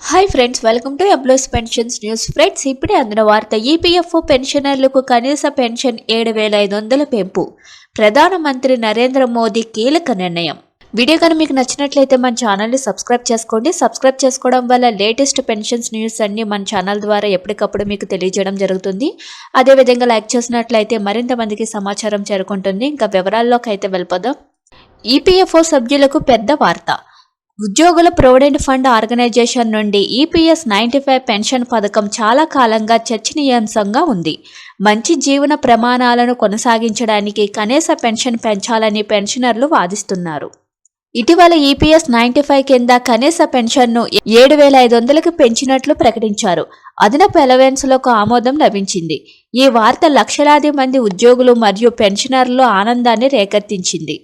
Hi friends, welcome to employees pensions news. Friends, ఇప్పుడే అందిన వార్త. ఈపీఎఫ్ఓ పెన్షనర్లకు కనీస పెన్షన్ 7,500 పెంపు. ప్రధానమంత్రి నరేంద్ర మోదీ కీలక నిర్ణయం. వీడియో కానీ మీకు నచ్చినట్లయితే మన ఛానల్ని సబ్స్క్రైబ్ చేసుకోండి. సబ్స్క్రైబ్ చేసుకోవడం వల్ల లేటెస్ట్ పెన్షన్స్ న్యూస్ అన్ని మన ఛానల్ ద్వారా ఎప్పటికప్పుడు మీకు తెలియజేయడం జరుగుతుంది. అదేవిధంగా లైక్ చేసినట్లయితే మరింత మందికి సమాచారం చేరుకుంటుంది. ఇంకా వివరాల్లోకి అయితే వెళ్ళిపోదాం. ఈపీఎఫ్ఓ సభ్యులకు పెద్ద వార్త. ఉద్యోగుల ప్రొవిడెంట్ ఫండ్ ఆర్గనైజేషన్ నుండి ఈపీఎస్ 95 పెన్షన్ పథకం చాలా కాలంగా చర్చనీయాంశంగా ఉంది. మంచి జీవన ప్రమాణాలను కొనసాగించడానికి కనీస పెన్షన్ పెంచాలని పెన్షనర్లు వాదిస్తున్నారు. ఇటీవల ఈపీఎస్ 95 కింద కనీస పెన్షన్ను 7,500కి పెంచినట్లు ప్రకటించారు. అదనపు అలవెన్స్లకు ఆమోదం లభించింది. ఈ వార్త లక్షలాది మంది ఉద్యోగులు మరియు పెన్షనర్లు ఆనందాన్ని రేకెత్తించింది.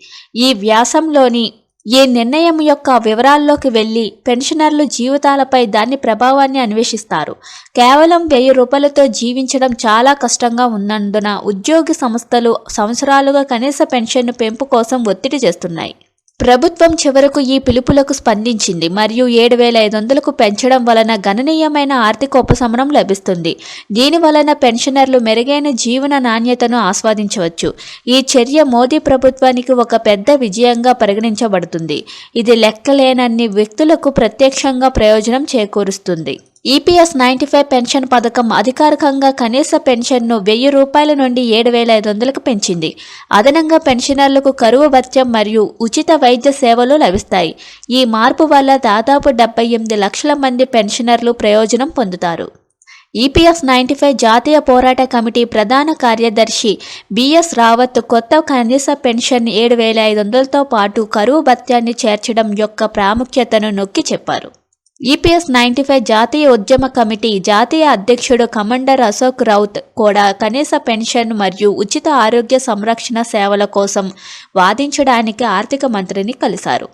ఈ వ్యాసంలోని ఈ నిర్ణయం యొక్క వివరాల్లోకి వెళ్లి పెన్షనర్లు జీవితాలపై దాని ప్రభావాన్ని అన్వేషిస్తారు. కేవలం 1000 రూపాయలతో జీవించడం చాలా కష్టంగా ఉన్నందున ఉద్యోగి సంస్థలు సంవత్సరాలుగా కనీస పెన్షన్ పెంపు కోసం ఒత్తిడి చేస్తున్నాయి. ప్రభుత్వం చివరకు ఈ పిలుపులకు స్పందించింది మరియు 7,500కు పెంచడం వలన గణనీయమైన ఆర్థిక ఉపశమనం లభిస్తుంది. దీని వలన పెన్షనర్లు మెరుగైన జీవన నాణ్యతను ఆస్వాదించవచ్చు. ఈ చర్య మోదీ ప్రభుత్వానికి ఒక పెద్ద విజయంగా పరిగణించబడుతుంది. ఇది లెక్కలేనన్ని వ్యక్తులకు ప్రత్యక్షంగా ప్రయోజనం చేకూరుస్తుంది. ఈపీఎస్ 95 పెన్షన్ పథకం అధికారికంగా కనీస పెన్షన్ను 1,000 రూపాయల నుండి 7,500కు పెంచింది. అదనంగా పెన్షనర్లకు కరువు భత్యం మరియు ఉచిత వైద్య సేవలు లభిస్తాయి. ఈ మార్పు వల్ల దాదాపు 78 లక్షల మంది పెన్షనర్లు ప్రయోజనం పొందుతారు. ఈపీఎస్ 95 జాతీయ పోరాట కమిటీ ప్రధాన కార్యదర్శి బిఎస్ రావత్ కొత్త కనీస పెన్షన్ 7,500తో పాటు కరువు భత్యాన్ని చేర్చడం యొక్క ప్రాముఖ్యతను నొక్కి చెప్పారు. ఈపీఎస్ 95 జాతీయ ఉద్యమ కమిటీ జాతీయ అధ్యక్షుడు కమాండర్ అశోక్ రౌత్ కూడా కనీస పెన్షన్ మరియు ఉచిత ఆరోగ్య సంరక్షణ సేవల కోసం వాదించడానికి ఆర్థిక మంత్రిని కలిశారు.